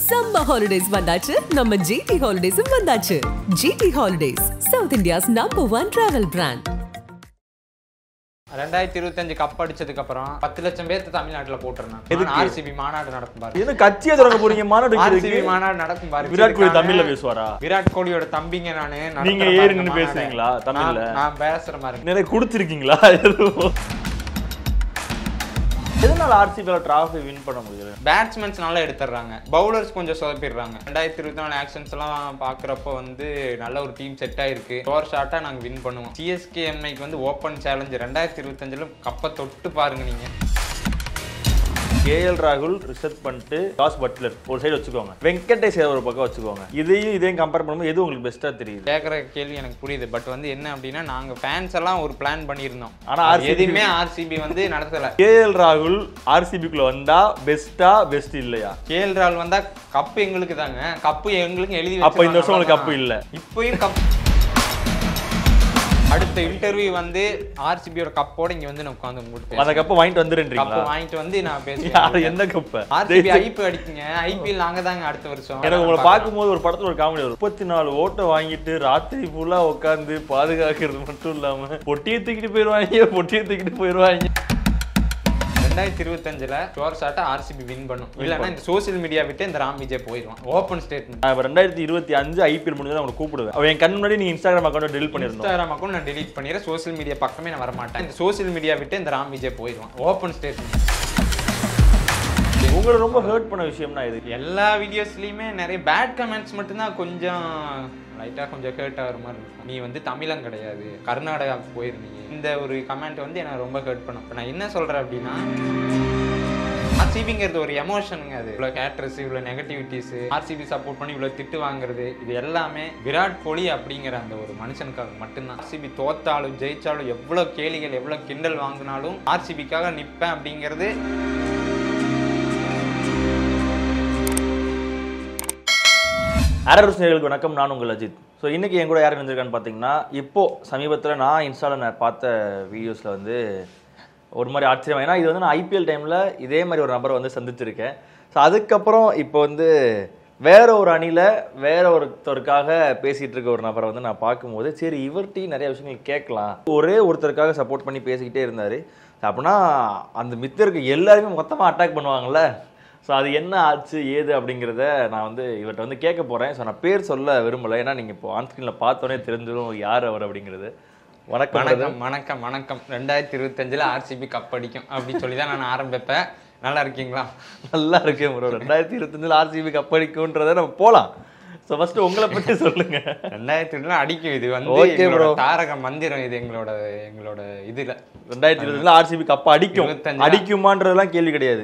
Summer holidays வந்தாச்சு நம்ம GT Holidays வந்தாச்சு. GT Holidays, South India's #1 travel brand. 2025 cup அடிச்சதுக்கு அப்புறம் 10 லட்சம் பேர் தமிழ்நாட்டுல போட்டுறாங்க. ஆர்சிபி மாநாடு நடக்கும் பாரு. என்ன கட்சியை தொடங்க போறீங்க? மாநாடு ஆர்சிபி மாநாடு நடக்கும் பாரு. விராட் கோலி தமிழ்ல பேசுவாரா? விராட் கோலியோட தம்பிங்க நானு. நீங்க ஏறி நின்னு பேசுவீங்களா தமிழ்ல? நான் பேசுற மாதிரி. நிறைய குடுத்திருக்கீங்களா? எதனால ஆர்சிபில டிராஃபி வின் பண்ண முடியல? பேட்ஸ்மேன்ஸ் நல்லா எடுத்துறாங்க, பவுலர்ஸ் கொஞ்சம் சொதப்பிடுறாங்க. 2024 ஆக்ஷன்ஸ் எல்லாம் பாக்குறப்ப நல்ல ஒரு டீம் செட் ஆயிருக்கு. ஸ்கோர் ஷாட்டா நாங்க வின் பண்ணுவோம். சிஎஸ்கே எம்ஐக்கு ஓப்பன் சேலஞ்ச் 2025 கப்பை தொட்டு பாருங்க நீங்க. கேஎல் ராகுல் ரிசர்ச் பண்ணிட்டு ஜாஸ் பட்லர் ஒரு சைடு வச்சுக்கோங்க, வெங்கடேஷ் ஒரு பக்கம் வச்சுக்கோங்க. இதையும் கம்பேர் பண்ணும்போது எது உங்களுக்கு பெஸ்டா தெரியுது? கேட்குற கேள்வி எனக்கு புரியுது. பட் என்ன அப்படின்னா நாங்க ஃபேன்ஸ் எல்லாம் ஒரு பிளான் பண்ணியிருந்தோம். ஆனா எதுவுமே ஆர்சிபி நடத்தல. கேஎல் ராகுல் ஆர்சிபிக்குள்ள வந்தா பெஸ்ட் இல்லையா? கேஎல் ராகுல் வந்தா கப்பு எங்களுக்கு தாங்க. கப்பு எங்களுக்கு எழுதி. அப்ப இந்த வருஷம் உங்களுக்கு கப்பு இல்ல. இப்பயும் கப். அடுத்த இன்டர்வியூ ஆர்சிபியோட கப்போட இங்க நான் உட்கார்ந்து உங்களுக்கு அந்த கப்பை வாங்கிட்டு வந்துறீங்களா? கப்பை வாங்கிட்டு நான் பேசுறேன். எந்த கப்பை? RCB IP அடிக்குங்க. ஐபிஎல் நாங்க தாங்க அடுத்த வருஷம். எனக்கு உங்களை பார்க்கும்போது ஒரு படத்துல ஒரு காமெடி வரும். 34 ஓட்டை வாங்கிட்டு ராத்திரி ஃபுல்லா உட்கார்ந்து பாதுகாக்கிறது மட்டும் இல்லாம பொட்டியை தூக்கிட்டு போயிருவாங்க. 2025 ஸ்கோர் ஷாட்டா ஆர்சிபி வின் பண்ணும். இல்லன்னா இந்த சோசியல் மீடியா விட்டு இந்த ராம் விஜய் போயிடுவான். Open statement. 2025 ஐபிஎல் முடிஞ்சா அவங்களை கூப்பிடுவேன். அவன் என் கண் முன்னாடி நீ இன்ஸ்டாகிராம் அக்கௌண்ட் டெலீட் பண்ணிடணும். இன்ஸ்டாகிராம் அக்கௌண்ட் நான் டெலீட் பண்ணிடுறேன். சோசியல் மீடியா பக்கமே நான் வர மாட்டேன். இந்த சோசியல் மீடியா விட்டு இந்த ராம் விஜய் போயிடுவான். Open statement. உங்களை ரொம்ப ஹர்ட் பண்ண விஷயம்னா இது? எல்லா வீடியோஸ்லயுமே நிறைய பேட் கமெண்ட்ஸ் மட்டும்தான் கொஞ்சம் லைட்டா கொஞ்சம் ஹர்ட் ஆகிற மாதிரி இருக்கும். நீ தமிழன் கிடையாது, கர்நாடகாவுக்கு போயிருந்தீங்க. இந்த ஒரு கமெண்ட் என்ன ரொம்ப ஹர்ட் பண்ணும். இப்போ நான் என்ன சொல்றேன் அப்படின்னா, ஆர்சிபிங்கிறது ஒரு எமோஷனுங்க. அது இவ்வளோ ஹேட்டர்ஸ், இவ்வளோ நெகட்டிவிட்டிஸ், ஆர்சிபி சப்போர்ட் பண்ணி இவ்வளோ திட்டு வாங்குறது, இது எல்லாமே விராட் கோலி அப்படிங்கிற அந்த ஒரு மனுஷனுக்காக மட்டும்தான். ஆர்சிபி தோத்தாலும் ஜெயிச்சாலும் எவ்வளோ கேலிகள் எவ்வளோ கிண்டல் வாங்கினாலும் ஆர்சிபிக்காக நிற்பேன் அப்படிங்கிறது. அரசர்களுக்கு வணக்கம், நான் உங்கள் அஜித். ஸோ இன்றைக்கி என் கூட யார் இருந்திருக்கான்னு பார்த்தீங்கன்னா, இப்போது சமீபத்தில் நான் இன்ஸ்டாவில் நான் பார்த்த வீடியோஸில் ஒரு மாதிரி ஆச்சரியம். ஏன்னா இது நான் ஐபிஎல் டைமில் இதே மாதிரி ஒரு நபரை சந்திச்சிருக்கேன். ஸோ அதுக்கப்புறம் இப்போ வேற ஒரு அணியில் வேற ஒருத்தருக்காக பேசிகிட்டு இருக்க ஒரு நபரை நான் பார்க்கும்போது, சரி இவர்கிட்டையும் நிறைய விஷயங்கள் கேட்கலாம். ஒரே ஒருத்தருக்காக சப்போர்ட் பண்ணி பேசிக்கிட்டே இருந்தார். அப்படின்னா அந்த மித்தருக்கு எல்லாருமே மொத்தமாக அட்டாக் பண்ணுவாங்கள்ல. ஸோ அது என்ன ஆச்சு ஏது அப்படிங்கிறத நான் இவர்கிட்ட கேட்க போகிறேன். ஸோ நான் பேர் சொல்ல விரும்பலை, ஏன்னா நீங்கள் இப்போ ஆன்ஸ்க்ரீனில் பார்த்தோன்னே தெரிஞ்சிடும் யார் அவர் அப்படிங்கிறது. வணக்கம். வணக்கம் வணக்கம். 2025 ஆர்சிபி கப் அடிக்கும் அப்படின்னு சொல்லி தான் நான் ஆரம்பிப்பேன். நல்லா இருக்கீங்களா? நல்லா இருக்கேன் ப்ரோ. 2025 ஆர்சிபி கப் அடிக்கும்ன்றதை நம்ம போகலாம். ஸோ ஃபர்ஸ்ட் உங்களை பற்றி சொல்லுங்க. 2025 அடிக்கும். இது ஓகே ப்ரோ, தாரக மந்திரம். இது எங்களோட இதுல 2025 ஆர்சிபி கப் அடிக்கும். அடிக்குமான்றதெல்லாம் கேள்வி கிடையாது.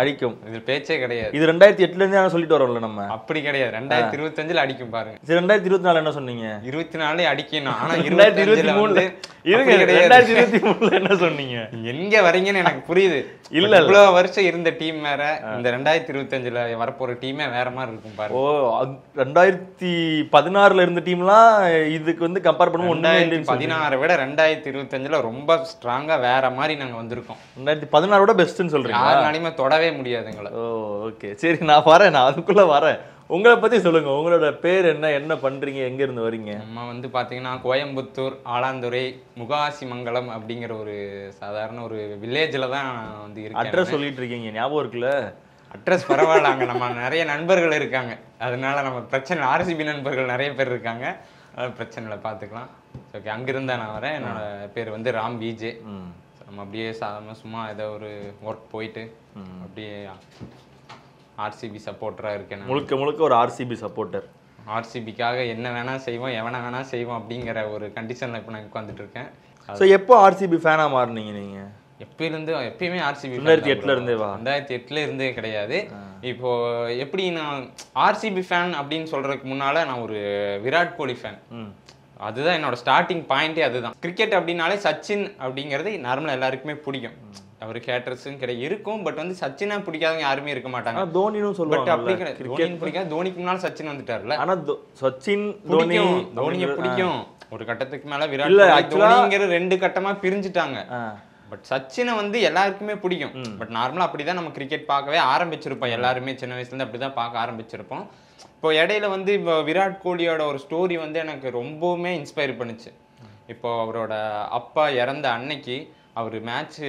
அடிக்கும் இது பேச்சே கிடையாது. இது 2008 இருந்தே சொல்லிட்டு வரோம்ல நம்ம. அப்படி கிடையாது. 2025 அடிக்கும் பாருங்க. 2024 என்ன சொன்னீங்க? 24 அடிக்கணும். ஆனா 2023 2023 என்ன சொன்னீங்க? எங்க வரீங்கன்னு எனக்கு புரியுது. இல்ல இவ்வளவு வருஷம் இருந்த டீம் வேற, இந்த 2025 வரப்போற டீமே வேற மாதிரி இருக்கும் பாருங்க. ஓ, 2016 இருந்த டீம்லாம் இதுக்கு கம்பேர் பண்ணுவோம். 2016 விட 2025 ரொம்ப ஸ்ட்ராங்கா வேற மாதிரி நாங்க வந்திருக்கோம். 2016 விட பெஸ்ட்னு சொல்றீங்க. யாருனாலுமே தொடவே முடியாது எங்களை. ஓ ஓகே, சரி நான் வரேன். நான் அதுக்குள்ள வரேன். உங்களை பத்தி சொல்லுங்க. உங்களோட பேர் என்ன பண்றீங்க, எங்க இருந்து வரீங்க? நம்ம பாத்தீங்கன்னா கோயம்புத்தூர் ஆலாந்துறை முகாசி மங்கலம் அப்படிங்கிற ஒரு சாதாரண ஒரு வில்லேஜ்ல தான் இருக்கேன். அட்ரஸ் சொல்லிட்டு இருக்கீங்க, ஞாபகம் இருக்குல்ல? அட்ரஸ் பரவாயில்லாங்க. நம்ம நிறைய நண்பர்கள் இருக்காங்க, அதனால நம்ம பிரச்சனை. ஆர்சிபி நண்பர்கள் நிறைய பேர் இருக்காங்க, பிரச்சனைல பாத்துக்கலாம். ஓகே, அங்கிருந்தா நான் வரேன். என்னோட பேர் ராம் விஜே. நம்ம அப்படியே சாதாரண சும்மா ஏதோ ஒரு ஒர்க் போயிட்டு அப்படியே ஆர்சிபி சப்போர்ட்டரா இருக்கேன். முழுக்க ஒரு ஆர்சிபி சப்போர்ட்டர். ஆர்சிபிக்காக என்ன வேணா செய்வோம், எவனை வேணா செய்வோம் அப்படிங்கிற ஒரு கண்டிஷன்ல இப்போ நான் உட்காந்துட்டு இருக்கேன். ஸோ எப்போ ஆர்சிபி ஃபேனா மாறினீங்க நீங்க? எப்பயுமே ஆர்சிபி 2008 இருந்தேவா? 2008 இருந்தே கிடையாது. இப்போ எப்படி நான் ஆர்சிபி ஃபேன் அப்படின்னு சொல்றதுக்கு முன்னால நான் ஒரு விராட் கோலி ஃபேன். அதுதான் என்னோட ஸ்டார்டிங் பாயிண்டே. அதுதான் கிரிக்கெட் அப்படின்னாலே சச்சின் அப்படிங்கிறது நார்மலா எல்லாருக்குமே பிடிக்கும். அவருக்கு ஹேட்டர்ஸும் இருக்கும். பட் சச்சினா பிடிக்காதவங்க யாருமே இருக்க மாட்டாங்க. தோனின்னு சொல்லுவாங்க. அப்படி கிடையாது. தோனி பிடிக்காது. தோனிக்கு முன்னால சச்சின் வந்துட்டார்ல. ஆனா சச்சின் தோனியை பிடிக்கும். ஒரு கட்டத்துக்கு மேல விராட் கோலிங்கிற 2 கட்டமா பிரிஞ்சுட்டாங்க. பட் சச்சினை வந்து எல்லாருக்குமே பிடிக்கும். பட் நார்மலா அப்படிதான் நம்ம கிரிக்கெட் பார்க்கவே ஆரம்பிச்சிருப்போம். எல்லாருமே சின்ன வயசுல இருந்து அப்படிதான் பார்க்க ஆரம்பிச்சிருப்போம். இப்போ இடையில வந்து இப்போ விராட் கோலியோட ஒரு ஸ்டோரி வந்து எனக்கு ரொம்பவுமே இன்ஸ்பயர் பண்ணுச்சு. இப்போ அவரோட அப்பா இறந்த அன்னைக்கு அவர் மேட்ச்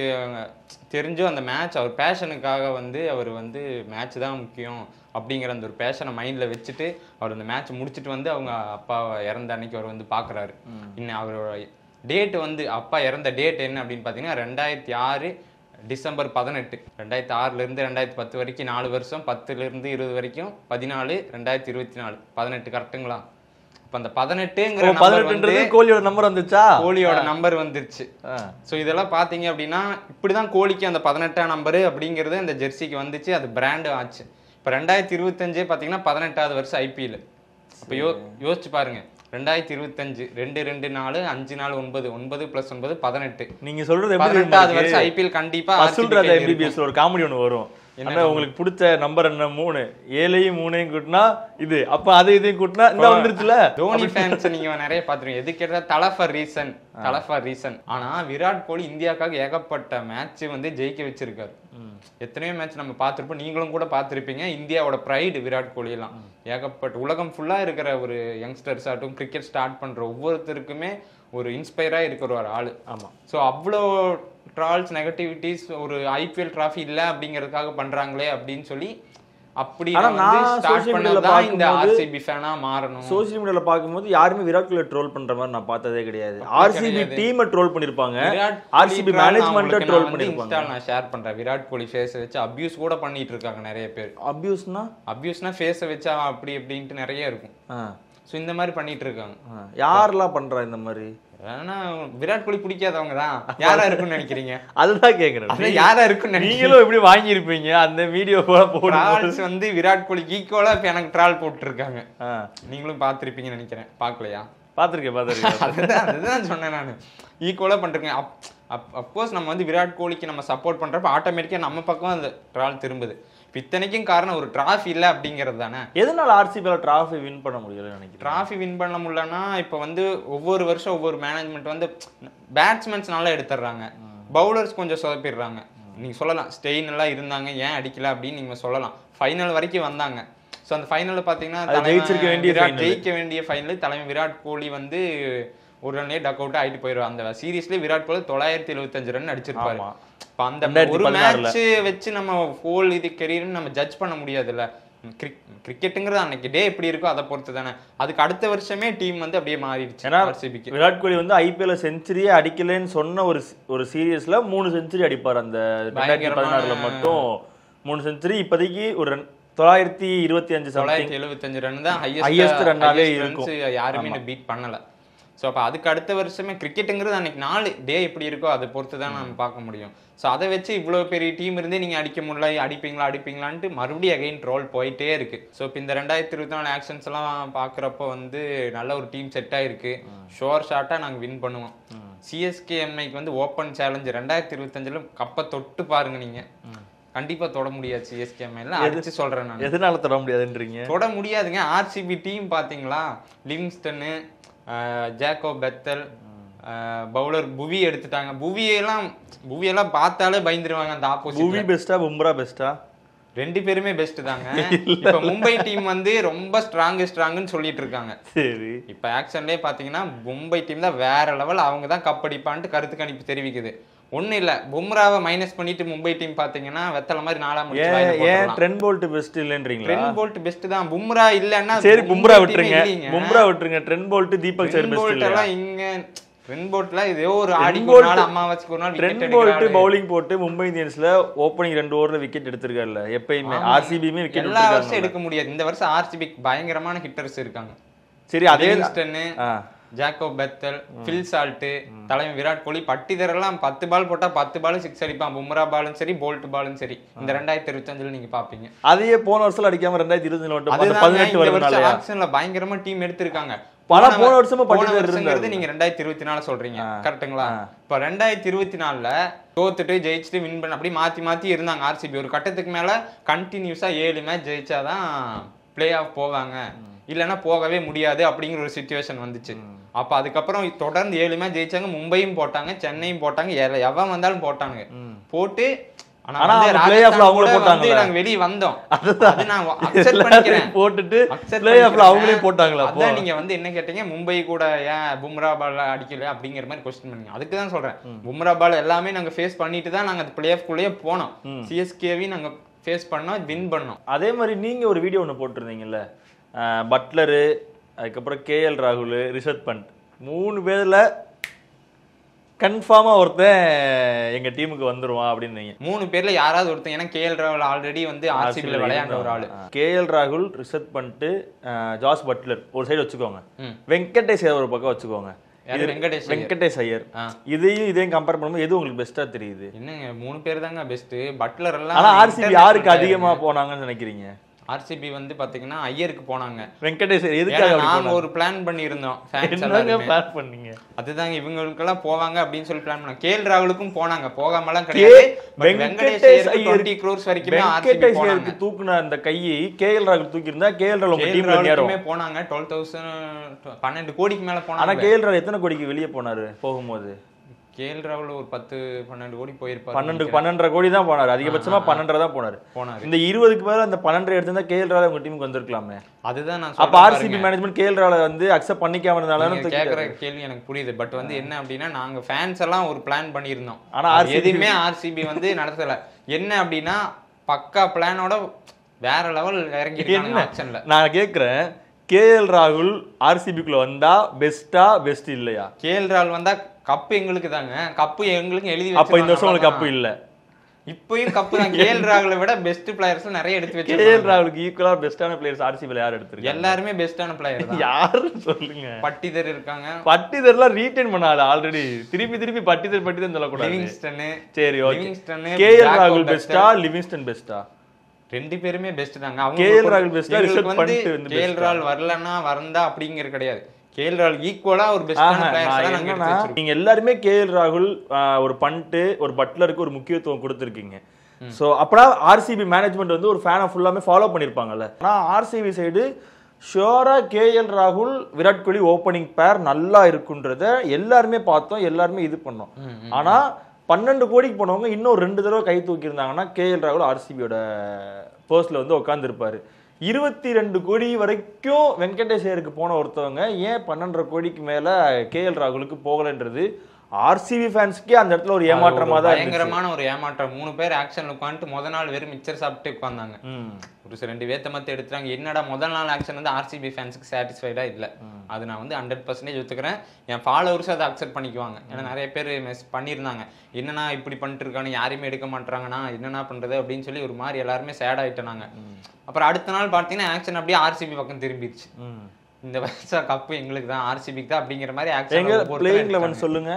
தெரிஞ்சோ அந்த மேட்ச் அவர் பேஷனுக்காக வந்து அவர் வந்து மேட்ச் தான் முக்கியம் அப்படிங்கிற அந்த ஒரு பேஷனை மைண்டில் வச்சுட்டு அவர் அந்த மேட்ச் முடிச்சுட்டு வந்து அவங்க அப்பா இறந்த அன்னைக்கு அவர் வந்து பார்க்குறாரு. இன்னும் அவரோட டேட் வந்து அப்பா இறந்த டேட் என்ன அப்படின்னு பார்த்தீங்கன்னா 2006 டிசம்பர் 18. 2006 2010 வரைக்கும் 4 வருஷம், 10 20 வரைக்கும் 14, 2024 18 கரெக்டுங்களா? இப்போ அந்த 18ங்கிற கோலியோட நம்பர் வந்துச்சா? கோலியோட நம்பர் வந்துருச்சு. ஸோ இதெல்லாம் பார்த்தீங்க அப்படின்னா இப்படிதான் கோலிக்கு அந்த 18ஆம் நம்பரு அப்படிங்கிறது அந்த ஜெர்சிக்கு வந்துச்சு. அது பிராண்டும் ஆச்சு. இப்போ 2025 பார்த்தீங்கன்னா 18வது வருஷம் IPL. இப்போ யோசிச்சு பாருங்க, 2025 2 2 4 5 4 9 9 + 9 18. நீங்க சொல்றது 18வது வருஷம் IPL கண்டிப்பா MBBS ஒரு காமெடி ஒன்று வரும். என்ன உங்களுக்கு பிடிச்ச நம்பர் என்ன? 3 7ஐயும் 3ஐயும் கூட்டினா இது, அப்ப அதை இதையும் கூட்டினா இந்த வந்துருச்சுல. தோனி ஃபேன்ஸ் நீங்க நிறைய பாத்துருவீங்க. எது கேட்டா தலை ஃபார் ரீசன். ஆனா விராட் கோலி இந்தியாவுக்காக ஏகப்பட்ட மேட்ச் வந்து ஜெயிக்க வச்சிருக்காரு. எத்தனையோ மேட்ச் நம்ம பார்த்துருப்போம், நீங்களும் கூட பார்த்துருப்பீங்க. இந்தியாவோட ப்ரைடு விராட் கோலி எல்லாம் ஏகப்பட்ட உலகம் ஃபுல்லா இருக்கிற ஒரு யங்ஸ்டர்ஸ் ஆகட்டும், கிரிக்கெட் ஸ்டார்ட் பண்ற ஒவ்வொருத்தருக்குமே ஒரு இன்ஸ்பயரா இருக்கிற ஒரு ஆளு. ஆமா. ஸோ அவ்வளோ ட்ரால்ஸ் நெகட்டிவிட்டிஸ் ஒரு IPL டிராஃபி இல்லை அப்படிங்கிறதுக்காக பண்றாங்களே அப்படின்னு சொல்லி அப்படி இந்த RCB ஃபேனா மாறணும். சோசியல் மீடியால பாக்கும்போது யாருமே விராட் கோலி ட்ரோல் பண்ற மாதிரி நான் பார்த்ததே கிடையாது. RCB டீமை ட்ரோல் பண்ணிருப்பாங்க, RCB மேனேஜ்மென்ட்ட ட்ரோல் பண்ணிருப்பாங்க. இன்ஸ்டால நான் ஷேர் பண்றேன். விராட் கோலி ஃபேஸ் வச்சு அபியூஸ் கூட பண்ணிட்டு இருக்காங்க நிறைய பேர். அபியூஸ்னா ஃபேஸை வச்சா அப்படி அப்படின்ட்டு நிறைய இருக்கும். ஸோ இந்த மாதிரி பண்ணிட்டு இருக்காங்க. யாரெல்லாம் பண்றா இந்த மாதிரி? ஆனா விராட் கோலி பிடிக்காதவங்க தான் யாரா இருக்குன்னு நினைக்கிறீங்க? அதுதான் கேக்குறேன். யாரா இருக்குன்னு நீங்களும் எப்படி வாங்கியிருப்பீங்க அந்த வீடியோ ட்ரால்ஸ் வந்து விராட் கோலிக்கு ஈக்குவலா இப்ப எனக்கு ட்ரால் போட்டு இருக்காங்க. நீங்களும் பாத்திருப்பீங்கன்னு நினைக்கிறேன். பாக்கலையா? பாத்திருக்கேன். அதுதான் சொன்னேன் நான். ஈக்குவலா பண்றேன். அப்கோர்ஸ் நம்ம வந்து விராட் கோலிக்கு நம்ம சப்போர்ட் பண்றப்ப ஆட்டோமேட்டிக்கா நம்ம பக்கம் அந்த ட்ரால் திரும்புது. இத்தனைக்கும் காரணம் ஒரு டிராஃபி இல்லை அப்படிங்கிறது தானே. எதனால RCB டிராஃபி வின் பண்ண முடியல நினைக்கிறேன்? டிராஃபி வின் பண்ண முடியலன்னா இப்போ வந்து ஒவ்வொரு வருஷம் ஒவ்வொரு மேனேஜ்மெண்ட் வந்து பேட்ஸ்மேன்ஸ் நல்லா எடுத்துடுறாங்க, பவுலர்ஸ் கொஞ்சம் சொதப்பிடுறாங்க. நீங்க சொல்லலாம் ஸ்டெயின் எல்லாம் இருந்தாங்க, ஏன் அடிக்கல அப்படின்னு நீங்க சொல்லலாம். ஃபைனல் வரைக்கும் வந்தாங்க. ஸோ அந்த ஃபைனலில் பார்த்தீங்கன்னா ஜெயிக்க வேண்டிய ஃபைனல் தலைமை விராட் கோலி வந்து ஒரு ரன்லேயே டக் அவுட் ஆகிட்டு போயிடுவார். அந்த சீரீஸ்லேயே விராட் கோலி 975 ரன் அடிச்சிருப்பாரு. இப்போ அந்த ஒரு மேட்ச் வச்சு நம்ம ஹோல் இது கெரியர்னு நம்ம ஜட்ஜ் பண்ண முடியாதுல்ல. கிரிக்கெட்டுங்கிறது அன்னைக்கு டே எப்படி இருக்கோ அதை பொறுத்து தானே. அதுக்கு அடுத்த வருஷமே டீம் வந்து அப்படியே மாறிடுச்சு. RCBக்கு விராட் கோலி வந்து IPL செஞ்சுரியே அடிக்கலன்னு சொன்ன ஒரு சீரியஸ்ல 3 செஞ்சுரி அடிப்பார். அந்த 2016 மட்டும் 3 செஞ்சுரி. இப்போதைக்கு ஒரு 925 ரன் தான் ஹையஸ்ட் ரன்னாவே இருக்கும். யாருமே பீட் பண்ணல. ஸோ அப்போ அதுக்கு அடுத்த வருஷமே கிரிக்கெட்டுங்கிறது அன்னைக்கு 4 டே எப்படி இருக்கோ அதை பொறுத்து தான் நம்ம பார்க்க முடியும். ஸோ அதை வச்சு இவ்வளோ பெரிய டீம் இருந்தே நீங்கள் அடிக்க முடியல, அடிப்பீங்களான்ட்டு மறுபடியும் அகைன் ட்ரோல் போயிட்டே இருக்கு. ஸோ இப்போ இந்த 2024 ஆக்ஷன்ஸ் எல்லாம் பார்க்குறப்போ வந்து நல்ல ஒரு டீம் செட் ஆயிருக்கு. ஷோர் ஷாட்டாக நாங்கள் வின் பண்ணுவோம். CSKMIக்கு வந்து ஓப்பன் சேலஞ்சு 2025 கப்பை தொட்டு பாருங்க. நீங்க கண்டிப்பா தொட முடியாது. CSKMIல அடிச்சு சொல்றேன் நான். எதனால தொட முடியாதுன்றீங்க? தொட முடியாதுங்க. RCB டீம் பாத்தீங்களா, லிவிங்ஸ்டனு, ஜேக்கப் பெத்தல், பவுலர் புவி எடுத்துட்டாங்க. புவியெல்லாம் பார்த்தாலே பயந்துருவாங்க அந்த ஆப்போசிட். புவி பெஸ்டா பும்ரா பெஸ்டா? 2 பேருமே பெஸ்ட் தாங்க. இப்ப மும்பை டீம் வந்து ரொம்ப ஸ்ட்ராங்குன்னு சொல்லிட்டு இருக்காங்க. சரி, இப்ப ஆக்ஷன்லயே பாத்தீங்கன்னா மும்பை டீம் தான் வேற லெவல், அவங்க தான் கப் அடிப்பான்ட்டு கருத்து கணிப்பு தெரிவிக்குது. ஒண்ணு இல்ல, பும்ராவை மைனஸ் பண்ணிட்டு மும்பை டீம் பாத்தீங்கன்னா வெத்தல மாதிரி 4ஆம் ஏன் ட்ரெண்ட் போல்ட் பெஸ்ட் இல்லன்றீங்களா? ட்ரெண்ட் போல்ட் பெஸ்ட் தான். பும்ரா இல்லன்னா சரி பும்ரா விட்டுருங்க. Trent Boult Deepak Chahar best இல்ல. எல்லாம் இங்க ட்ரெண்ட் போல்ட்ல இதோ ஒரு ஆடி ஒரு நாள் அம்மாவாச்சுக்கு ஒரு நாள் ட்ரெண்ட் போல்ட் பவுலிங் போட்டு மும்பை இந்தியன்ஸ்ல ஓப்பனிங் 2 ஓவர்ல விக்கெட் எடுத்திருக்காருல்ல. எப்பயுமே RCBமே விக்கெட் எல்லா வருஷம் எடுக்க முடியாது. இந்த வருஷம் RCB பயங்கரமான ஹிட்டர்ஸ் இருக்காங்க. சரி, அதே ஜேக்கப் பெத்தல், ஃபில் சால்ட், தலைமை விராட் கோலி பட்டிதரெல்லாம் 10 பால் போட்டா 10 பால் 6 அடிப்பான். பும்ரா பாலும் சரி, போல்ட் பாலும் சரி. இந்த 2025 நீங்க பாப்பீங்க. அதையே போன வருஷம் அடிக்காம 2024 ஆக்ஷன்ல பயங்கரமா டீம் எடுத்திருக்காங்க. போன வருஷமா நீங்க 2024 சொல்றீங்க கரெக்ட்டுங்களா? இப்ப 2024 தோத்துட்டு ஜெயிச்சுட்டு வின் பண்ண அப்படி மாத்தி இருந்தாங்க RCB. ஒரு கட்டத்துக்கு மேல கண்டினியூஸா 7 மேட்ச் ஜெயிச்சாதான் பிளே ஆஃப் போவாங்க. இல்லைன்னா போகவே முடியாது அப்படிங்கிற ஒரு சிச்சுவேஷன் வந்துச்சு. அப்ப அதுக்கப்புறம் தொடர்ந்து 7 மேட்ச் ஜெயிச்சாங்க. மும்பையும் போட்டாங்க, சென்னையும் போட்டாங்க, எவன் வந்தாலும் போட்டாங்க. போட்டு வெளியே வந்தோம். நீங்க வந்து என்ன கேட்டீங்க, மும்பை கூட ஏன் பும்ரா பால் அடிக்கல அப்படிங்கிற மாதிரி கொஸ்டின் பண்ணீங்க. அதுக்குதான் சொல்றேன், பும்ரா பால் எல்லாமே நாங்க ஃபேஸ் பண்ணிட்டு தான் நாங்க பிளே ஆஃப் குள்ளேயே போனோம். சிஎஸ்கேவையும் நாங்க ஃபேஸ் பண்ணோம், வின் பண்ணோம். அதே மாதிரி நீங்க ஒரு வீடியோ ஒன்று போட்டிருந்தீங்கல்ல, பட்லரு, அதுக்கப்புறம் KL ராகுல், ரிஷப் பண்ட் 3 பேர்ல கன்ஃபார்மா ஒருத்தன் எங்க டீமுக்கு வந்துருவான் அப்படின்னு. 3 பேர்ல யாராவது ஒருத்தன், ஏன்னா KL ராகுல் ஆல்ரெடி வந்து RCBல விளையாண்ட ஒரு ஆளு. KL ராகுல், ரிஷப் பண்ட், ஜாஸ் பட்லர் ஒரு சைடு வச்சுக்கோங்க, வெங்கடேஷ் ஐயர் ஒரு பக்கம் வச்சுக்கோங்க. வெங்கடேஷ் ஐயர், இதையும் கம்பேர் பண்ணும்போது எது உங்களுக்கு பெஸ்டா தெரியுது? என்னங்க 3 பேர் தாங்க பெஸ்ட். பட்லர் எல்லாம். ஆனா RCB யாருக்கு அதிகமா போனாங்கன்னு நினைக்கிறீங்க? RCB வந்து பாத்தீங்கன்னா ஐயருக்கு போனாங்க. வெங்கடேஷ் எதுக்காக நாங்க ஒரு பிளான் பண்ணியிருந்தோம். அதுதாங்க இவங்களுக்கெல்லாம் போவாங்க அப்படின்னு சொல்லி பிளான் பண்ணோம். KL ராகுலுக்கும் போனாங்க, போகாமலாம் கிடையாது. வெங்கடேஷ் 20 crores வரைக்குமே RCB போனாங்க. தூக்குன அந்த கையை KL ராகுல் தூக்கி இருந்தா KL ராகுல் டீம்ல போனாங்க. 12,000 12 கோடிக்கு மேல போனாங்க. ஆனா KL ராகுல் எத்தனை கோடிக்கு வெளியே போனாரு போகும்போது? KL ராகுல் ஒரு 10-12 கோடி போயிருப்பாரு. 12-12.5 கோடி தான் போனாரு, அதிகபட்சமா 12.5 தான் போனாரு. இந்த 20க்கு மேல அந்த 12 எடுத்திருந்தா KL ராகுல் உங்க டீமுக்கு வந்திருக்கலாமே. அதுதான் நான் அப்ப RCB மேனேஜ்மெண்ட் KL ராகுல் வந்து அக்செப்ட் பண்ணிக்காம இருந்தாலும் கேக்குற கேள்வி எனக்கு புரியுது. பட் வந்து என்ன அப்படின்னா, நாங்க ஃபேன்ஸ் எல்லாம் ஒரு பிளான் பண்ணியிருந்தோம். ஆனா எதுவுமே RCB வந்து நடத்தல. என்ன அப்படின்னா, பக்கா பிளானோட வேற லெவல் இறங்கி இருக்காங்க ஆக்ஷன்ல. நான் கேக்குறேன், KL ராகுல் RCBக்குள்ள வந்தா பெஸ்டா பெஸ்ட் இல்லையா? KL ராகுல் வந்தா கப்பு எங்களுக்கு தாங்க, கப்பு எங்களுக்கு எழுதி. அப்ப இந்த வருஷம் உங்களுக்கு கப்பு இல்ல, இப்பயும் கப்பு தான். KL ராகுலை விட பெஸ்ட் பிளேயர்ஸ் நிறைய எடுத்து வச்சு. KL ராகுலுக்கு ஈக்குவலா பெஸ்டான பிளேயர்ஸ் RCBல யார் எடுத்துருக்காங்க? எல்லாருமே பெஸ்டான பிளேயர் தான். யாரு சொல்லுங்க? பட்டிதர் இருக்காங்க. பட்டிதர்லாம் ரீடைன் பண்ணாத ஆல்ரெடி. திருப்பி பட்டிதர் சொல்லக்கூடாது. லிவிங்ஸ்டன். சரி, ஓகே. KL ராகுல் பெஸ்டா, லிவிங்ஸ்டன் பெஸ்டா? 2 பேருமே பெஸ்ட் தாங்க. அவங்க KL ராகுல் பெஸ்டா, ரிஷப் பண்ட் வந்து KL ராகுல் வரலன்னா வரந்தா அப்படிங்கிற கிடையாது. KL ராகுல் ஈக்குவலா ஒரு பெஸ்டான பிளேயர்ஸ் தான் நாங்க எடுத்து வச்சிருக்கோம். நீங்க எல்லாரும் KL ராகுல், ஒரு பண்ட், ஒரு பட்லருக்கு ஒரு முக்கியத்துவம் கொடுத்திருக்கீங்க. சோ அப்பனா RCB மேனேஜ்மெண்ட் வந்து ஒரு ஃபேனை ஃபுல்லாமே ஃபாலோ பண்ணிருப்பாங்கல்ல. ஆனா RCB சைடு ஷியோரா KL ராகுல், விராட் கோலி ஓப்பனிங் பேர் நல்லா இருக்குன்றத எல்லாருமே பார்த்தோம், எல்லாருமே இது பண்ணோம். ஆனா 12 கோடிக்கு போனவங்க இன்னும் 2 தடவை கை தூக்கி இருந்தாங்கன்னா KL ராகுல் RCBயோட பர்ஸ்ல வந்து உட்கார்ந்து இருப்பாரு. 22 கோடி வரைக்கும் வெங்கடேஷ் ஐயருக்கு போன ஒருத்தவங்க ஏன் 12.5 கோடிக்கு மேல KL ராகுலுக்கு போகலன்றது RCB ஃபேன்ஸ்க்கே அந்த இடத்துல ஒரு ஏமாற்றமா தான், பயங்கரமான ஒரு ஏமாற்றம். 3 பேர் ஆக்ஷன்ல உட்காந்துட்டு முதல் நாள் வெறும் மிக்சர் சாப்பிட்டு உட்கார்ந்தாங்க. ஒரு 2 வேத்த மத்த எடுத்துறாங்க. என்னடா முதல் நாள் ஆக்ஷன் வந்து RCB ஃபேன்ஸ்க்கு சாட்டிஸ்ஃபைடா இல்ல. அது நான் வந்து 100% ஒத்துக்கிறேன். என் ஃபாலோவர்ஸ் அதை அக்செப்ட் பண்ணிக்குவாங்க. ஏன்னா நிறைய பேர் பண்ணியிருந்தாங்க, என்னன்னா இப்படி பண்ணிட்டு இருக்கானு, யாரையுமே எடுக்க மாட்டாங்கன்னா என்னன்னா பண்றது அப்படின்னு சொல்லி ஒரு மாதிரி எல்லாருமே சேட் ஆயிட்டாங்க. அப்புறம் அடுத்த நாள் பார்த்தீங்கன்னா ஆக்ஷன் அப்படியே RCB பக்கம் திரும்பிடுச்சு. இந்த வருஷம் கப்பு எங்களுக்கு தான், RCBக்கு தான் அப்படிங்கிற மாதிரி ஆக்ஷன். சொல்லுங்க.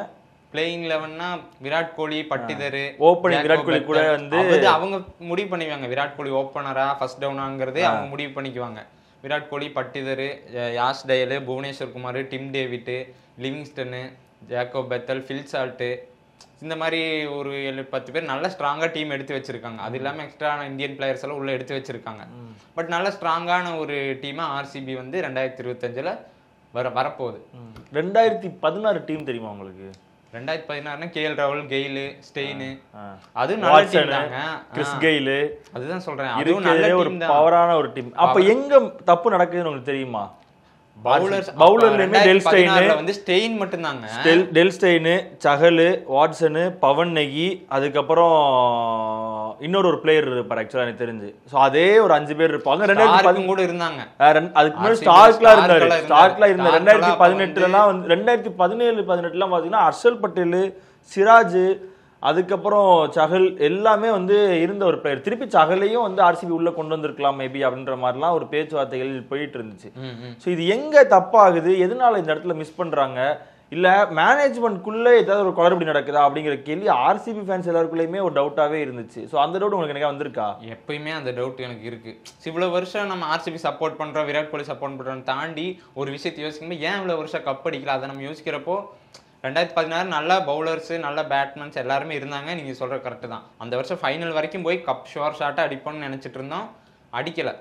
பிளேயிங் 11னா விராட் கோலி, பட்டிதர், ஓப்பனிங் விராட் கோலி கூட வந்து அவங்க முடிவு பண்ணிக்குவாங்க. விராட் கோலி ஓப்பனரா ஃபர்ஸ்ட் டவுனாங்கிறது அவங்க முடிவு பண்ணிக்குவாங்க. Virat Kohli, Patidar, Yash Dayal, Bhuvneshwar Kumar, Tim David, Livingstone, Jacob Bethell, Phil Salt, இந்த மாதிரி ஒரு 7-10 பேர் நல்ல ஸ்ட்ராங்கா டீம் எடுத்து வச்சிருக்காங்க. அது இல்லாம எக்ஸ்ட்ரா இந்தியன் பிளேயர்ஸ் எல்லாம் உள்ள எடுத்து வச்சிருக்காங்க. பட் நல்ல ஸ்ட்ராங்கான ஒரு டீமா RCB வந்து 2025ல வரப்போகுது. 2016 டீம் தெரியுமா உங்களுக்கு? 2016 KL ராகுல், கெயில், ஸ்டெயின், அது நல்ல டீம் தாங்க. கிறிஸ் கெயில், அதுதான் சொல்றேன், அதுவும் நல்ல ஒரு பவரான ஒரு டீம். அப்ப எங்க தப்பு நடக்குதுன்னு உங்களுக்கு தெரியுமா? பவுலர்லயுமே ஸ்டெயின் மட்டும்தாங்க. Dale Steyn, Chahal, Watson, Pawan Negi, அதுக்கப்புறம் இன்னொரு ஒரு பிளேயர் இருப்பார் ஆக்சுவலா எனக்கு தெரிஞ்சு. சோ அதே ஒரு 5 பேர் இருப்பாங்க. 2010 கூட இருந்தாங்க. அதுக்கு முன்னாடி ஸ்டார்க்லாம் இருந்தாரு. 2018லாம் வந்து 2017-18லாம் பாத்தீங்கன்னா ஹர்ஷல் பட்டேல், சிராஜ், அதுக்கப்புறம் சஹல் எல்லாமே வந்து இருந்த ஒரு பிளேயர். திருப்பி சஹலையும் வந்து RCB உள்ள கொண்டு வந்திருக்கலாம் மேபி அப்படின்ற மாதிரிலாம் ஒரு பேச்சுவார்த்தைகள் போயிட்டு இருந்துச்சு. ஸோ இது எங்க தப்பாகுது, எதனால இந்த இடத்துல மிஸ் பண்றாங்க, இல்ல மேனேஜ்மெண்ட்குள்ள ஏதாவது ஒரு குளறுபடி நடக்குதா அப்படிங்கிற கேள்வி RCB ஃபேன்ஸ் எல்லாருக்குள்ளயுமே ஒரு டவுட்டாவே இருந்துச்சு. ஸோ அந்த டவுட் உங்களுக்கு எனக்கு வந்திருக்கா? எப்பயுமே அந்த டவுட் எனக்கு இருக்கு. இவ்வளவு வருஷம் நம்ம RCB சப்போர்ட் பண்றோம், விராட் கோலி சப்போர்ட் பண்றோம் தாண்டி ஒரு விஷயத்தை யோசிக்கும்போது ஏன் இவ்வளவு வருஷம் கப் அடிக்கல, அதை நம்ம யோசிக்கிறப்போ 2016 நல்ல பவுலர்ஸ், நல்ல பேட்ஸ்மேன்ஸ் எல்லாருமே இருந்தாங்க. நீங்க சொல்ற கரெக்ட் தான். அந்த வருஷம் ஃபைனல் வரைக்கும் போய் கப் ஷோர் ஷாட்டா அடிப்போம்னு நினைச்சிட்டு இருந்தோம், அடிக்கல.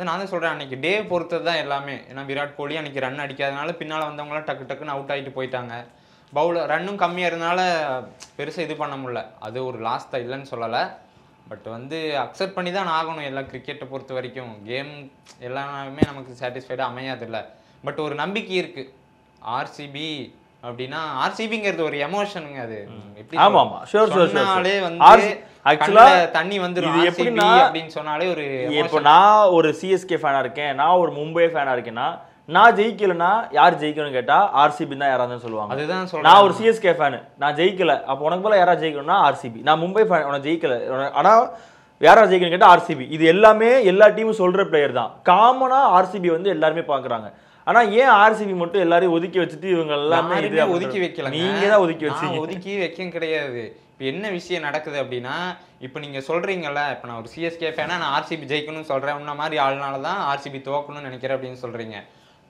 நான் தான் சொல்றேன், அன்னைக்கு டே பொறுத்தது தான் எல்லாமே. ஏன்னா விராட் கோலி அன்னைக்கு ரன் அடிக்காதனால பின்னால வந்தவங்களாம் டக்கு டக்குன்னு அவுட் ஆகிட்டு போயிட்டாங்க. பவுலர் ரன்னும் கம்மியாக இருந்தனால பெருசாக இது பண்ண முடியல. அது ஒரு லாஸ் தான், இல்லைன்னு சொல்லலை. பட் வந்து அக்செப்ட் பண்ணி தான் ஆகணும். எல்லாம் கிரிக்கெட்டை பொறுத்த வரைக்கும் கேம் எல்லாமே நமக்கு சாட்டிஸ்ஃபைடாக அமையாதில்ல. பட் ஒரு நம்பிக்கை இருக்கு. ஆர்சிபி அப்படின்னா ஆர்சிபிங்கிறது ஒரு எமோஷனுங்க. அது எப்படி சொன்னாலே வந்து ஆக்சுவலா தண்ணி வந்துரும். இது எப்படின்னா அப்படின்னு சொன்னாலே ஒரு இப்போ நான் ஒரு சிஎஸ்கே ஃபேனா இருக்கேன், நான் ஒரு மும்பை ஃபேனா இருக்கேன்னா, நான் ஜெயிக்கலன்னா யார் ஜெயிக்கணும்னு கேட்டா ஆர்சிபி தான் யாராவது சொல்லுவாங்க. அதுதான் சொல்றேன். நான் ஒரு சிஎஸ்கே ஃபேனு, நான் ஜெயிக்கல, அப்போ உனக்கு போல யாராவது ஜெயிக்கணும்னா ஆர்சிபி. நான் மும்பை ஃபேன், உனக்கு ஜெயிக்கல, ஆனா யாராவது ஜெயிக்கணும்னு கேட்டா ஆர்சிபி. இது எல்லாமே எல்லா டீமும் சொல்ற பிளேயர் தான். காமனா ஆர்சிபி வந்து எல்லாருமே பாக்குறாங்க. ஆனா ஏன் ஆர்சிபி மட்டும் எல்லாரையும் ஒதுக்கி வச்சுட்டு இவங்க எல்லாமே ஒதுக்கி வைக்கல? நீங்க தான் ஒதுக்கி வச்சீங்க. ஒதுக்கி வைக்க கிடையாது. இப்போ என்ன விஷயம் நடக்குது அப்படின்னா, இப்போ நீங்க சொல்றீங்கல்ல, இப்போ நான் ஒரு சிஎஸ்கே ஃபேனா நான் ஆர்சிபி ஜெயிக்கணும்னு சொல்றேன், உன்ன மாதிரி ஆளுனால தான் ஆர்சிபி தோக்கணும்னு நினைக்கிறேன் அப்படின்னு சொல்றீங்க.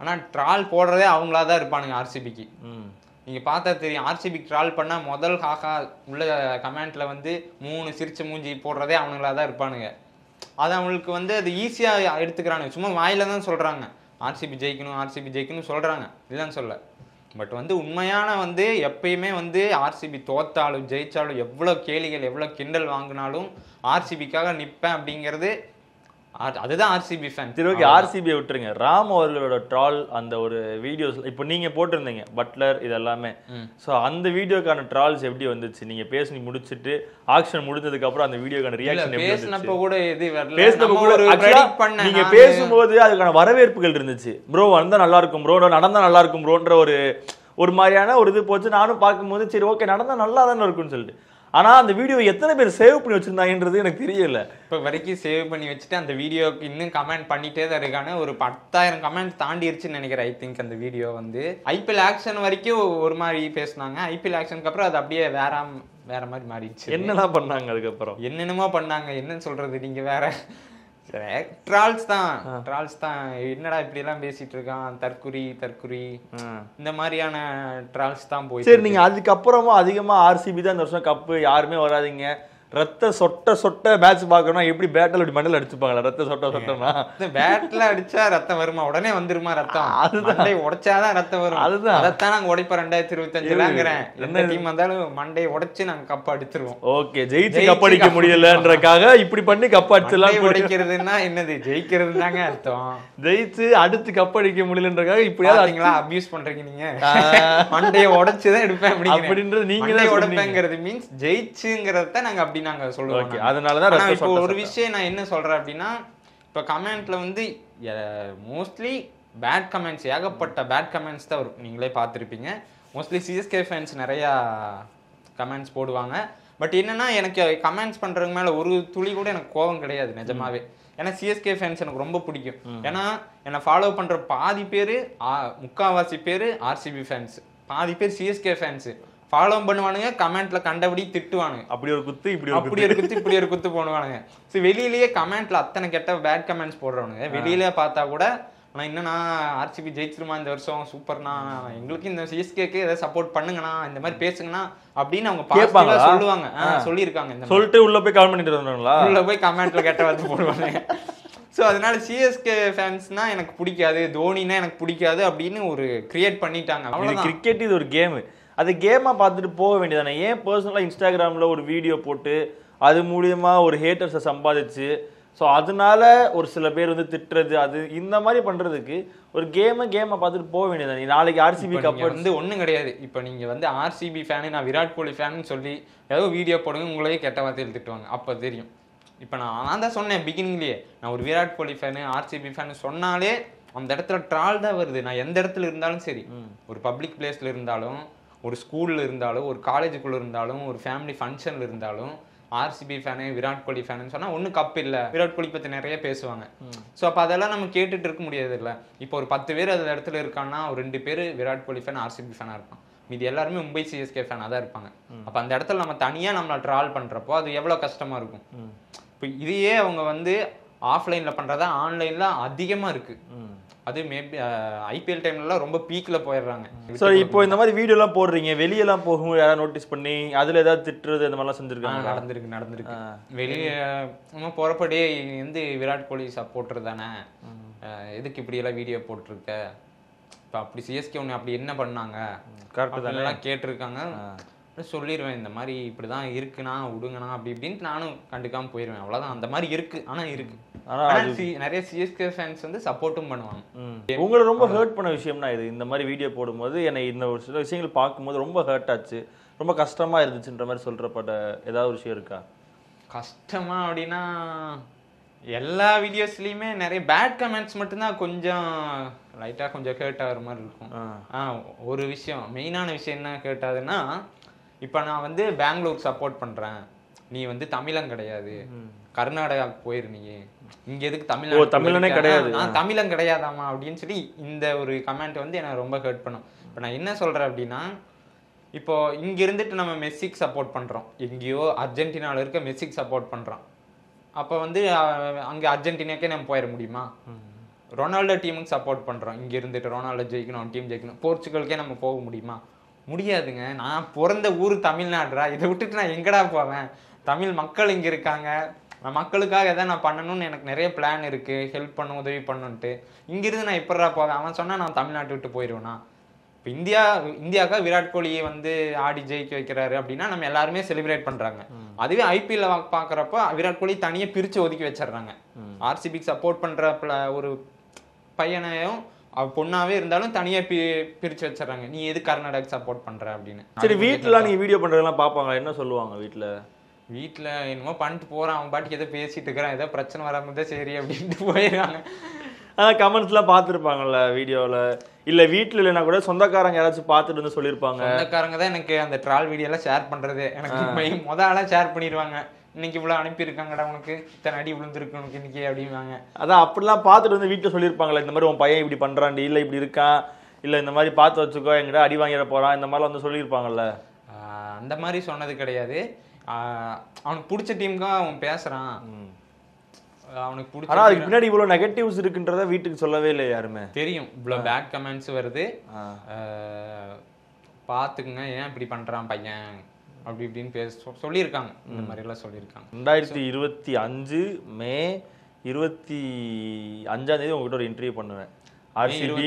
ஆனா ட்ரால் போடுறதே அவங்களா தான் இருப்பானுங்க ஆர்சிபிக்கு. நீங்க பார்த்தா தெரியும், ஆர்சிபி ட்ரால் பண்ணா முதல் ஹாக்கா உள்ள கமெண்ட்ல வந்து 3 சிரிச்ச மூஞ்சி போடுறதே அவனுங்களா தான் இருப்பானுங்க. அது அவங்களுக்கு வந்து அது ஈஸியா எடுத்துக்கிறானுங்க. சும்மா வாயில தான் சொல்றாங்க ஆர்சிபி ஜெயிக்கணும் சொல்றாங்க, இல்லைன்னு சொல்ல. பட் வந்து உண்மையான வந்து எப்பயுமே வந்து ஆர்சிபி தோத்தாலும் ஜெயிச்சாலும் எவ்வளோ கேலிகள் எவ்வளோ கிண்டல் வாங்கினாலும் ஆர்சிபிக்காக நிற்பேன் அப்படிங்கிறது அதுதான் ஆர்சிபி ஃபேன். சரி, ஓகே, ஆர்சிபியை விட்டுருங்க. ராம் அவர்களோட ட்ரால் அந்த ஒரு வீடியோஸ் இப்போ நீங்க போட்டிருந்தீங்க பட்லர் இதெல்லாமே. ஸோ அந்த வீடியோக்கான ட்ரால்ஸ் எப்படி வந்துச்சு? நீங்க பேசி முடிச்சுட்டு ஆக்ஷன் முடிஞ்சதுக்கு அப்புறம் அந்த வீடியோக்கான ரியாக்ஷன் எப்படி இருந்துச்சு? பேசினப்ப கூட இது வரல. பேசினப்ப கூட நீங்க பேசும்போது அதுக்கான வரவேற்புகள் இருந்துச்சு. ப்ரோ வந்தா நல்லா இருக்கும் ப்ரோ, நடந்தா நல்லா இருக்கும் ப்ரோன்ற ஒரு மாதிரியான ஒரு இது போச்சு. நானும் பார்க்கும்போது சரி ஓகே நடந்தா நல்லா தானே இருக்கும்னு சொல்லிட்டு. ஆனா அந்த வீடியோ எத்தனை பேர் சேவ் பண்ணி வச்சிருந்தாங்கன்றது எனக்கு தெரியல. இப்போ வரைக்கும் சேவ் பண்ணி வச்சுட்டு அந்த வீடியோக்கு இன்னும் கமெண்ட் பண்ணிட்டே தான் இருக்கானு. ஒரு 10,000 கமெண்ட் தாண்டிடுச்சுன்னு நினைக்கிறேன். ஐ திங்க் அந்த வீடியோ வந்து ஐபிஎல் ஆக்ஷன் வரைக்கும் ஒரு மாதிரி பேசினாங்க. ஐபிஎல் ஆக்ஷனுக்கு அப்புறம் அது அப்படியே வேற மாதிரி மாறிடுச்சு. என்னெல்லாம் பண்ணாங்க அதுக்கப்புறம்? என்னென்னமோ பண்ணாங்க. என்னன்னு சொல்றது, நீங்க வேற ட்ரால்ஸ் தான். என்னடா இப்படி எல்லாம் பேசிட்டு இருக்கான், தற்குறி இந்த மாதிரியான ட்ரால்ஸ் தான் போய். சரி, நீங்க அதுக்கப்புறமா அதிகமா ஆர்சிபி தான் இந்த வருஷம் கப்பு, யாருமே வராதிங்க, ரத்த சொட்ட மேட்ச் பார்க்கணும், எப்படி பேட்டில் அப்படி மண்டல அடிச்சுப்பாங்களா? ரத்த சொட்டனா பேட்ல அடிச்சா ரத்தம் வருமா? உடனே வந்துருமா ரத்தம்? மண்டை உடைச்சாதான் ரத்தம் வரும். அதுதான் அதைத்தான் நாங்க உடைப்போம் 2025ங்கிறேன். எந்த டீம் வந்தாலும் மண்டையை உடைச்சு நாங்க கப் அடிச்சிருவோம். ஓகே, ஜெயிச்சு கப் அடிக்க முடியலன்றக்காக இப்படி பண்ணி கப் அடிச்சலாம். உடைக்கிறதுன்னா என்னது? ஜெயிக்கிறது தாங்க அர்த்தம். ஜெயிச்சு அடுத்து கப் அடிக்க முடியலன்றக்காக இப்படியாவது அபியூஸ் பண்றீங்க நீங்க. மண்டையை உடைச்சுதான் எடுப்பேன் அப்படின்றது நீங்களே உடைப்பேங்கிறது மீன்ஸ் ஜெயிச்சுங்கிறத நாங்க அப்படி நாங்க சொல்லுவோம். அதனாலதான் இப்போ ஒரு விஷயம் நான் என்ன சொல்றேன் அப்படின்னா, இப்ப கமெண்ட்ல வந்து மோஸ்ட்லி பேட் கமெண்ட்ஸ், ஏகப்பட்ட பேட் கமெண்ட்ஸ் தான் வரும். நீங்களே பார்த்துருப்பீங்க. மோஸ்ட்லி சிஎஸ்கே ஃபேன்ஸ் நிறைய கமெண்ட்ஸ் போடுவாங்க. பட் என்னன்னா, எனக்கு கமெண்ட்ஸ் பண்றதுக்கு மேல ஒரு துளி கூட எனக்கு கோபம் கிடையாது நிஜமாவே. ஏன்னா சிஎஸ்கே ஃபேன்ஸ் எனக்கு ரொம்ப பிடிக்கும். ஏன்னா என்னை ஃபாலோ பண்ற பாதி பேரு, முக்காவாசி பேரு ஆர்சிபி ஃபேன்ஸ், பாதி பேர் சிஎஸ்கே ஃபேன்ஸ். ஃபாலோ பண்ணுவானுங்க, கமெண்ட்ல கண்டபடி திட்டுவானுங்க. அப்படி ஒரு குத்து இப்படி ஒரு குத்து போடுவானுங்க. சரி, வெளியிலேயே கமெண்ட்ல அத்தனை கெட்ட பேட் கமெண்ட்ஸ் போடுறவனுங்க வெளியிலேயே பார்த்தா கூட, ஆனா என்னன்னா ஆர்சிபி ஜெயிச்சிருமா இந்த வருஷம், சூப்பர்னா, எங்களுக்கு இந்த சிஎஸ்கேக்கு ஏதாவது சப்போர்ட் பண்ணுங்கண்ணா, இந்த மாதிரி பேசுங்கண்ணா அப்படின்னு அவங்க பாசிட்டிவா சொல்லுவாங்க. சொல்லியிருக்காங்க. சொல்லிட்டு உள்ள போய் கமெண்ட் பண்ணிட்டு வந்தாங்களா? உள்ள போய் கமெண்ட்ல கெட்ட வார்த்தை போடுவாங்க. ஸோ அதனால சிஎஸ்கே ஃபேன்ஸ்னா எனக்கு பிடிக்காது, தோனினா எனக்கு பிடிக்காது அப்படின்னு ஒரு கிரியேட் பண்ணிட்டாங்க. அவ்வளவு கிரிக்கெட் இது ஒரு கேமு, அது கேமாக பார்த்துட்டு போக வேண்டியதானே? ஏன் பர்சனலாக இன்ஸ்டாகிராமில் ஒரு வீடியோ போட்டு அது மூலியமா ஒரு ஹேட்டர்ஸை சம்பாதிச்சு, ஸோ அதனால ஒரு சில பேர் வந்து திட்டுறது, அது இந்த மாதிரி பண்ணுறதுக்கு ஒரு கேமை பார்த்துட்டு போக வேண்டியதானே? நாளைக்கு ஆர்சிபி கப் வந்து ஒன்றும் கிடையாது. இப்போ நீங்கள் வந்து ஆர்சிபி ஃபேனு, நான் விராட் கோலி ஃபேனுன்னு சொல்லி ஏதோ வீடியோ போடுங்க, உங்களையே கெட்ட வார்த்தையில் திட்டுவாங்க. அப்போ தெரியும். இப்போ நான் தான் சொன்னேன் பிகினிங்லேயே, நான் ஒரு Virat Kohli fan RCB fan சொன்னாலே அந்த இடத்துல ட்ரால் தான் வருது. நான் எந்த இடத்துல இருந்தாலும் சரி, ஒரு பப்ளிக் பிளேஸில் இருந்தாலும், ஒரு ஸ்கூலில் இருந்தாலும், ஒரு காலேஜுக்குள்ளே இருந்தாலும், ஒரு ஃபேமிலி ஃபங்க்ஷனில் இருந்தாலும், ஆர்சிபி ஃபேனு விராட் கோலி ஃபேனுன்னு சொன்னால் ஒன்றும் கப்பு இல்லை. விராட் கோலி பற்றி நிறைய பேசுவாங்க. ஸோ அப்போ அதெல்லாம் நம்ம கேட்டுட்டு இருக்க முடியாது இல்லை. இப்போ ஒரு 10 பேர் அந்த இடத்துல இருக்கான்னா ஒரு 2 பேர் விராட் கோலி ஃபேன் ஆர்சிபி ஃபேனாக இருப்பான், மீதி எல்லாருமே மும்பை சிஎஸ்கே ஃபேனாக தான் இருப்பாங்க. அப்போ அந்த இடத்துல நம்ம தனியாக நம்மளை ட்ரால் பண்ணுறப்போ அது எவ்வளோ கஷ்டமாக இருக்கும். இப்போ இதையே அவங்க வந்து ஆஃப்லைனில் பண்ணுறதா ஆன்லைனில் அதிகமாக இருக்குது. அது மேபி ஐபிஎல் டைம்லலாம் ரொம்ப பீக்கில் போயிடுறாங்க. ஸோ இப்போ இந்த மாதிரி வீடியோலாம் போடுறீங்க, வெளியெல்லாம் போகும்போது யாராவது நோட்டீஸ் பண்ணி அதில் ஏதாவது திட்டுறது அந்த மாதிரிலாம் செஞ்சுருக்காங்க? நடந்திருக்கு. வெளியே நம்ம போகிறப்படே வந்து விராட் கோலி சப்போர்ட்டர் தானே, எதுக்கு இப்படியெல்லாம் வீடியோ போட்டிருக்க, இப்போ அப்படி சிஎஸ்கே ஒன்று அப்படி என்ன பண்ணாங்க கரெக்டு தானே கேட்டிருக்காங்க. சொல்லிடுவேன், இந்த மாதிரி இப்படிதான் இருக்குண்ணா விடுங்கண்ணா அப்படி இப்படின்ட்டு நானும் கண்டுக்காம போயிடுவேன். அவ்வளோதான், அந்த மாதிரி இருக்கு. ஆனால் இருக்கு, நிறைய சிஎஸ்கே ஃபேன்ஸ் வந்து சப்போர்ட்டும் பண்ணுவாங்க. உங்களை ரொம்ப ஹர்ட் பண்ண விஷயம்னா இது, இந்த மாதிரி வீடியோ போடும்போது என்னை இந்த ஒரு சில விஷயங்கள் பார்க்கும்போது ரொம்ப ஹர்ட் ஆச்சு, ரொம்ப கஷ்டமா இருந்துச்சுன்ற மாதிரி சொல்றப்பட்ட ஏதாவது விஷயம் இருக்கா? கஷ்டமா அப்படின்னா எல்லா வீடியோஸ்லயுமே நிறைய பேட் கமெண்ட்ஸ் மட்டும்தான் கொஞ்சம் லைட்டா கொஞ்சம் ஹர்ட் ஆகிற மாதிரி இருக்கும். ஒரு விஷயம், மெயினான விஷயம் என்ன ஹர்ட் ஆகுதுன்னா, இப்போ நான் வந்து பெங்களூர் சப்போர்ட் பண்றேன், நீ வந்து தமிழன் கிடையாது, கர்நாடகாவுக்கு போயிரு, நீ இங்க எதுக்கு தமிழனே கிடையாது, நான் தமிழன் கிடையாதாமா அப்படின்னு சொல்லி இந்த ஒரு கமெண்ட் வந்து எனக்கு ரொம்ப ஹர்ட் பண்ணும். இப்போ நான் என்ன சொல்றேன் அப்படின்னா, இப்போ இங்க இருந்துட்டு நம்ம மெஸ்ஸிக்கு சப்போர்ட் பண்றோம், எங்கேயோ அர்ஜென்டினால இருக்க மெஸ்ஸிக்கு சப்போர்ட் பண்றோம். அப்போ வந்து அங்க அர்ஜென்டினாக்கே நம்ம போயிட முடியுமா? ரொனால்டோ டீமுக்கு சப்போர்ட் பண்றோம், இங்க இருந்துட்டு ரொனால்டோ ஜெயிக்கணும், டீம் ஜெயிக்கணும், போர்ச்சுகலுக்கே நம்ம போக முடியுமா? முடியாதுங்க. நான் பிறந்த ஊர் தமிழ்நாடுறா, இதை விட்டுட்டு நான் எங்கடா போவேன்? தமிழ் மக்கள் இங்க இருக்காங்க, நான் மக்களுக்காக எதாவது நான் பண்ணணும்னு எனக்கு நிறைய பிளான் இருக்கு, ஹெல்ப் பண்ணும் உதவி பண்ணுன்ட்டு. இங்கிருந்து நான் எப்படா போவேன்? அவன் சொன்னா நான் தமிழ்நாட்டை விட்டு போயிடுவேனா? இப்போ இந்தியாவுக்காக விராட் கோலியை வந்து ஆடி ஜெயிக்க வைக்கிறாரு அப்படின்னா நம்ம எல்லாருமே செலிப்ரேட் பண்றாங்க. அதுவே ஐபிஎல் பாக்குறப்ப விராட் கோலி தனியே பிரிச்சு ஒதுக்கி வச்சிடறாங்க. ஆர்சிபிக்கு சப்போர்ட் பண்ற ஒரு பையனையும் பொண்ணாவே இருந்தாலும் தனியா பிரிச்சு வச்சிடறாங்க, நீ எது கர்நாடகா சப்போர்ட் பண்ற அப்படின்னு. சரி, வீட்டுல நீங்க வீடியோ பண்றதெல்லாம் பாப்பாங்க, என்ன சொல்லுவாங்க வீட்டுல? என்னமோ பண்ணிட்டு போறான், அவன் பாட்டுக்கு ஏதோ பேசிட்டு இருக்கிறான், ஏதோ பிரச்சனை வராம தான் சரி அப்படின்ட்டு போயிடுறாங்க. கமெண்ட்ஸ்லாம் பார்த்துருப்பாங்கல்ல வீடியோல, இல்ல வீட்டுல இல்லைன்னா கூட சொந்தக்காரங்க யாராச்சும் பார்த்துட்டு வந்து சொல்லியிருப்பாங்க. சொந்தக்காரங்க தான் எனக்கு அந்த ட்ரால் வீடியோ எல்லாம் ஷேர் பண்றது, எனக்கு ஆளா ஷேர் பண்ணிடுவாங்க, இன்னைக்கு இவ்வளவு அனுப்பியிருக்காங்கடா, உனக்கு இத்தனை அடி விழுந்துருக்கு உனக்கு இன்னைக்கு அப்படிவாங்க. அதான் அப்படிலாம் பார்த்துட்டு வந்து வீட்டுல சொல்லியிருப்பாங்களா, இந்த மாதிரி உன் பையன் இப்படி பண்றான்டி, இல்ல இப்படி இருக்கான், இல்ல இந்த மாதிரி பார்த்து வச்சுக்கோ, எங்கடா அடி வாங்கிட போறான், இந்த மாதிரிலாம் வந்து சொல்லியிருப்பாங்கல்ல? அந்த மாதிரி சொன்னது கிடையாது. அவனுக்கு பிடிச்ச டீமுக்கு அவன் பேசுறான், அவனுக்கு பிடிச்ச. ஆனா அதுக்கு பின்னாடி இவ்வளவு நெகட்டிவ்ஸ் இருக்குன்றத வீட்டுக்கு சொல்லவே இல்லை யாருமே. தெரியும், இவ்வளவு பேட் கமெண்ட்ஸ் வருது, பாத்துக்குங்க, ஏன் இப்படி பண்றான் பையன் அப்படி இப்படின்னு சொல்லியிருக்காங்க. இந்த மாதிரி எல்லாம் சொல்லியிருக்காங்க. 2025 மே 25 உங்ககிட்ட ஒரு இன்டர்வியூ பண்ணுவேன். RCB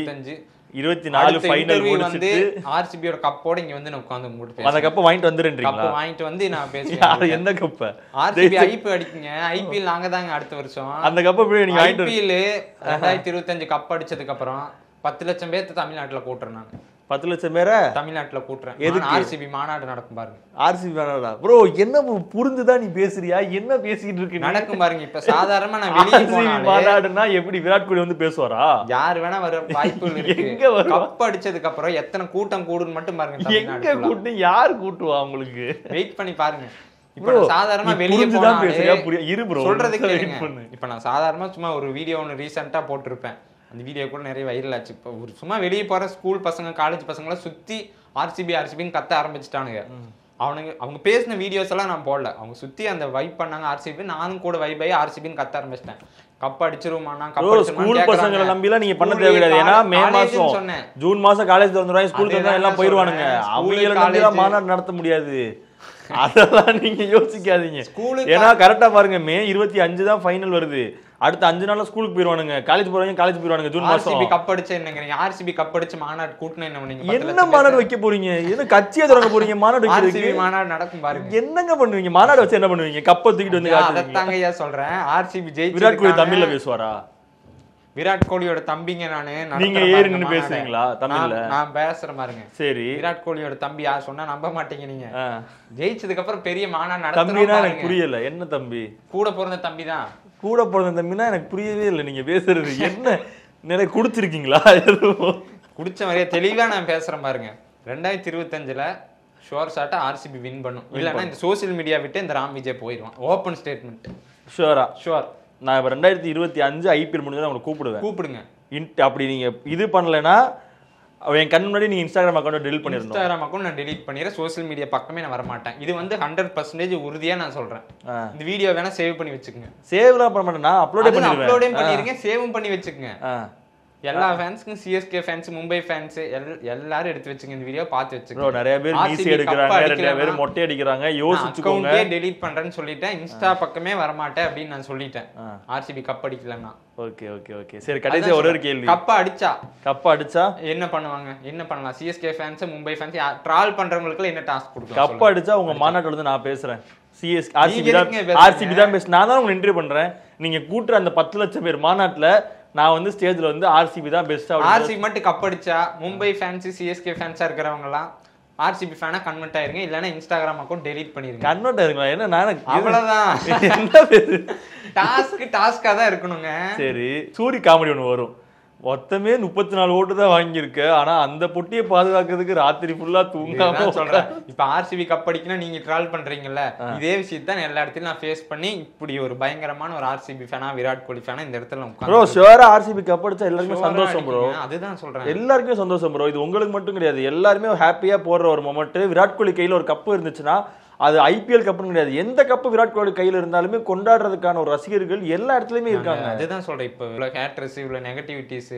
24 ஃபைனல் முடிச்சிட்டு ஆர்சிபியோட கப்போட இங்க வந்து நான் உட்கார்ந்து உங்ககிட்ட பேசுறேன். அந்த கப்பை வாங்கிட்டு வந்துறீங்களா? கப்பை வாங்கிட்டு வந்து நான் பேசுறேன். எந்த கப்பை? ஆர்சிபி ஐபிஎல் அடிக்குங்க, ஐபிஎல் நாங்க தாங்க அடுத்த வருஷம். அந்த கப்பை போய் நீங்க வாங்கிட்டு ஐபிஎல் 2025 கப் அடிச்சதுக்கு அப்புறம் 10 லட்சம் பேர் தமிழ்நாட்டுல கூட்டுறேன். நான் 10 லட்சம் பேரை தமிழ்நாட்டுல கூட்டுறேன். எதுக்கு? ஆர்சிபி மாநாடு நடக்கும் பாருங்க. ஆர்சிபி மாநாடா? ப்ரோ என்ன புரிஞ்சுதான் நீ பேசுறியா? என்ன பேசிட்டு இருக்கு? நடக்கும் பாருங்க. இப்ப சாதாரணமா நான் வெளியே போனாலே மாநாடுனா எப்படி விராட் கோலி வந்து பேசுவாரா? யார் வேணா வர வாய்ப்புகள் இருக்கு. எங்க வரும்? கப் அடிச்சதுக்கு அப்புறம் எத்தனை கூட்டம் கூடுன்னு மட்டும் பாருங்க. எங்க கூட்டம் யார் கூட்டுவா உங்களுக்கு? வெயிட் பண்ணி பாருங்க. இப்ப சாதாரணமா வெளியே போனா சொல்றது கேளுங்க. இப்ப நான் சாதாரணமா சும்மா ஒரு வீடியோ ஒன்று ரீசெண்டா போட்டிருப்பேன், அந்த வீடியோ கூட நிறைய வைரல் ஆச்சு. இப்போ ஒரு சும்மா வெளியே போற ஸ்கூல் பசங்க காலேஜ் பசங்களை சுத்தி ஆர்சிபின்னு கத்த ஆரம்பிச்சுட்டானுங்க. அவங்க பேசின வீடியோஸ் எல்லாம் நான் போடல, அவங்க சுத்தி அந்த வைப் பண்ணாங்க ஆர்சிபி, நானும் கூட வைப் ஆகி ஆர்சிபின்னு கத்த ஆரம்பிச்சிட்டேன். கப் அடிச்சிருமானா ஸ்கூல் பசங்களை நம்பிலாம் நீங்க பண்ண தேவை கிடையாது. ஏன்னா மே மாசம் சொன்னேன், ஜூன் மாசம் காலேஜ் திறந்துருவாங்க, ஸ்கூல் திறந்தா எல்லாம் போயிருவானுங்க. அவங்கள நம்பிலாம் மாநாடு நடத்த முடியாது, அதெல்லாம் நீங்க யோசிக்காதீங்க. ஏன்னா கரெக்டா பாருங்க, மே 25 தான் ஃபைனல் வருது, அடுத்த 5 நாள்ல ஸ்கூலுக்கு போயிருவானுங்க, காலேஜ் போறவங்க காலேஜ் போயிருவானுங்க. ஜூன் மாசம் ஆர்சிபி கப் அடிச்சா என்னங்க? ஆர்சிபி கப் அடிச்சு மாநாடு கூட்டணும் என்ன பண்ணீங்க? என்ன மாநாடு வைக்க போறீங்க? என்ன கட்சியா தொடங்க போறீங்க? மாநாடு வைக்கிறதுக்கு மாநாடு நடக்கும் பாருங்க. என்னங்க பண்ணுவீங்க? மாநாடு வச்சு என்ன பண்ணுவீங்க? கப்பை தூக்கிட்டு வந்து அதத்தாங்க ஐயா சொல்றேன். ஆர்சிபி ஜெயிச்சு விராட் கோலி தமிழ்ல பேசுவாரா? விராட் கோலியோட தம்பிங்க நானு. நீங்க ஏறி நின்னு பேசுவீங்களா தமிழ்ல? நான் பேசுறேன் பாருங்க. சரி, விராட் கோலியோட தம்பி யார் சொன்னா நம்ப மாட்டீங்க நீங்க. ஜெயிச்சதுக்கு அப்புறம் பெரிய மாநாடு நடத்துறோம். தம்பினா எனக்கு புரியல. என்ன தம்பி? கூட பிறந்த தம்பி தான். கூட பிறந்த தம்பினா எனக்கு புரியவே இல்லை நீங்க பேசுறது. என்ன நிறைய குடிச்சிருக்கீங்களா? குடிச்ச மாதிரியே தெளிவா நான் பேசுறேன் பாருங்க. 2025 ஷோர் ஷாட்டா ஆர்சிபி வின் பண்ணும், இல்லன்னா இந்த சோசியல் மீடியா விட்டு இந்த ராம் விஜய் போயிடுவான். Open statement. ஷோரா? ஷோர். நான் இப்ப 2025 ஐபிஎல் முடிஞ்சா உங்களை கூப்பிடுங்க. அப்படி நீங்க இது பண்ணலைன்னா என் கண் முன்னாடி நீங்க இன்ஸ்டாகிராம் அக்கௌண்ட் டெலிட் பண்ணிருந்தோம். இன்ஸ்டாகிராம் அக்கௌண்ட் நான் டெலிட் பண்ணிடுறேன், சோசியல் மீடியா பக்கமே நான் வர மாட்டேன். இது வந்து 100% உறுதியா நான் சொல்றேன். இந்த வீடியோ வேணா சேவ் பண்ணி வச்சுக்கோங்க. சேவ்லாம் பண்ண மாட்டேன், நான் அப்லோட் பண்ணிடுவேன். அப்லோடே பண்ணிருங்க, சேவும் பண்ணி வச்சுக்கோங்க. எல்லா ஃபேன்ஸ்க்கும் சிஎஸ்கே ஃபேன்ஸ் மும்பை ஃபேன்ஸ் எல்லாரும் எடுத்து வச்சுங்க இந்த வீடியோ பார்த்து வச்சுங்க. ப்ரோ நிறைய பேர் மீசி எடுக்கறாங்க, நிறைய பேர் மொட்டை அடிக்கறாங்க. யோசிச்சுக்கோங்க. அக்கவுண்டே டெலீட் பண்றேன்னு சொல்லிட்டேன், இன்ஸ்டா பக்கமே வர மாட்டேன் அப்படின்னு நான் சொல்லிட்டேன். ஆர்சிபி கப் அடிக்கலன்னா. ஓகே ஓகே ஓகே சரி, கடைசியா ஒரு கேள்வி. கப் அடிச்சா என்ன பண்ணுவாங்க? என்ன பண்ணலாம்? CSK fans Mumbai fans troll பண்றவங்களுக்கு என்ன டாஸ்க் கொடுக்கலாம்? கப் அடிச்சா உங்க மாநாட்டுல வந்து நான் பேசுறேன். ஆர்சிபி தான் பெஸ்ட். நான் தான் உங்களுக்கு இன்டர்வியூ பண்றேன். நீங்க கூட்டுற அந்த 10 லட்சம் பேர் மாநாட்டுல நான் வந்து ஸ்டேஜ்ல வந்து ஆர்சிபி தான் பெஸ்ட். ஆர்சிபி மட்டும் கப் அடிச்சா மும்பை ஃபேன்ஸ் சிஎஸ்கே ஃபேன்ஸா இருக்கிறவங்க எல்லாம் ஆர்சிபி ஃபேனா கன்வெர்ட் ஆயிருங்க, இல்லனா இன்ஸ்டாகிராம் அக்கவுண்ட் டெலீட் பண்ணிருங்க. கன்வெர்ட் ஆயிருங்க. என்ன நான் அவ்வளவுதான். என்ன டாஸ்கா தான் இருக்கணுங்க. சரி, சூரி காமெடி ஒன்று வரும். மொத்தமே 34 ஓட்டு தான் வாங்கியிருக்க, ஆனா அந்த பொட்டியை பாதுகாக்கிறதுக்கு ராத்திரி ஃபுல்லா தூங்காம சொல்றேன். இப்ப ஆர்சிபி கப் அடிக்கணும் நீங்க ட்ரால் பண்றீங்கல்ல, இதே விஷயத்தை எல்லா இடத்துலயும் நான் ஃபேஸ் பண்ணி இப்படி ஒரு பயங்கரமான ஒரு ஆர்சிபி ஃபேனா விராட் கோலி ஃபேனா இந்த இடத்துல ப்ரோ ஷுவரா ஆர்சிபி கப் அடிச்சா எல்லாருமே சந்தோஷம் ப்ரோ. அதுதான் சொல்றேன், எல்லாருக்குமே சந்தோஷம் ப்ரோ. இது உங்களுக்கு மட்டும் கிடையாது, எல்லாருமே ஹாப்பியா போடுற ஒரு மொமெண்ட். விராட் கோலி கையில ஒரு கப்பு இருந்துச்சுன்னா அது ஐபிஎல் கப்புன்னு கிடையாது, எந்த கப்பு விராட் கோலி கையில இருந்தாலுமே கொண்டாடுறதுக்கான ஒரு ரசிகர்கள் எல்லா இடத்துலயுமே இருக்காங்க. அதுதான் சொல்றேன். இப்போ இவ்வளவு ஹேட்டர்ஸ், இவ்வளவு நெகட்டிவிட்டிஸ்,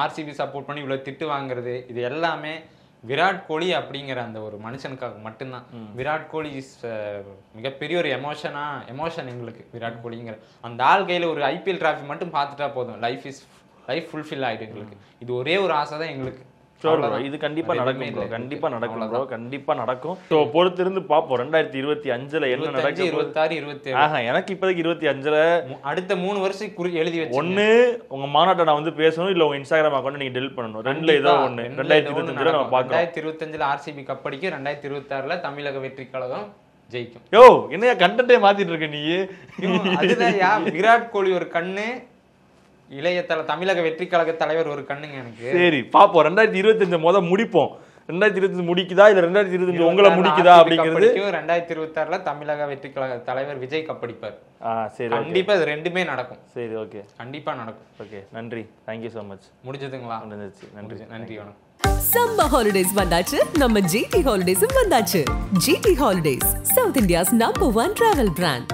ஆர்சிபி சப்போர்ட் பண்ணி இவ்வளவு திட்டு வாங்குறது, இது எல்லாமே விராட் கோலி அப்படிங்கிற அந்த ஒரு மனுஷனுக்காக மட்டும்தான். விராட் கோலி இஸ் மிகப்பெரிய ஒரு எமோஷன் எங்களுக்கு. விராட் கோலிங்கிற அந்த ஆள் கையில ஒரு ஐபிஎல் டிராஃபி மட்டும் பார்த்துட்டா போதும், லைஃப் ஃபுல்ஃபில் ஆயிடும் எங்களுக்கு. இது ஒரே ஒரு ஆசை தான் எங்களுக்கு. இது கண்டிப்பா நடக்கும் ப்ரோ, கண்டிப்பா நடக்கும் ப்ரோ, கண்டிப்பா நடக்கும். ஸோ பொறுத்திருந்து பார்ப்போம் 2025 என்ன நடக்கும். 26, 27 எனக்கு இப்போதைக்கு 25 அடுத்த 3 வருஷம் எழுதி வச்சு, ஒண்ணு உங்க மாநாட்டை நான் வந்து பேசணும், இல்ல உங்க இன்ஸ்டாகிராம் அக்கௌண்ட் நீங்க டெலிட் பண்ணணும். ரெண்டுல ஏதோ ஒண்ணு 2025 நம்ம பார்க்கலாம். 2025 ஆர்சிபி கப் அடிக்கும், 2026 தமிழக வெற்றி கழகம் ஜெயிக்கும். யோ என்னையா கண்டென்ட்டே மாத்திட்டு இருக்க நீ? அதுதான் விராட் கோலி ஒரு கண்ணு, இளைய தமிழக வெற்றி கழக தலைவர் ஒரு கண்ணுங்க எனக்கு. சரி பாப்போம், 2025 முடிப்போம். 2025 முடிக்குதா இல்ல 2025 உங்களை முடிக்குதா அப்படிங்கிறது. 2026 தமிழக வெற்றி கழக தலைவர் விஜய் கப்படிப்பார். சரி, கண்டிப்பா இது ரெண்டுமே நடக்கும். சரி, ஓகே, கண்டிப்பா நடக்கும். ஓகே, நன்றி, தேங்க்யூ so much. முடிஞ்சதுங்களா? முடிஞ்சிச்சு, நன்றி, வணக்கம். சம்மர் ஹாலிடேஸ் வந்தாச்சு, நம்ம ஜிடி ஹாலிடேஸும் வந்தாச்சு. GT holidays, South India's number 1 travel brand.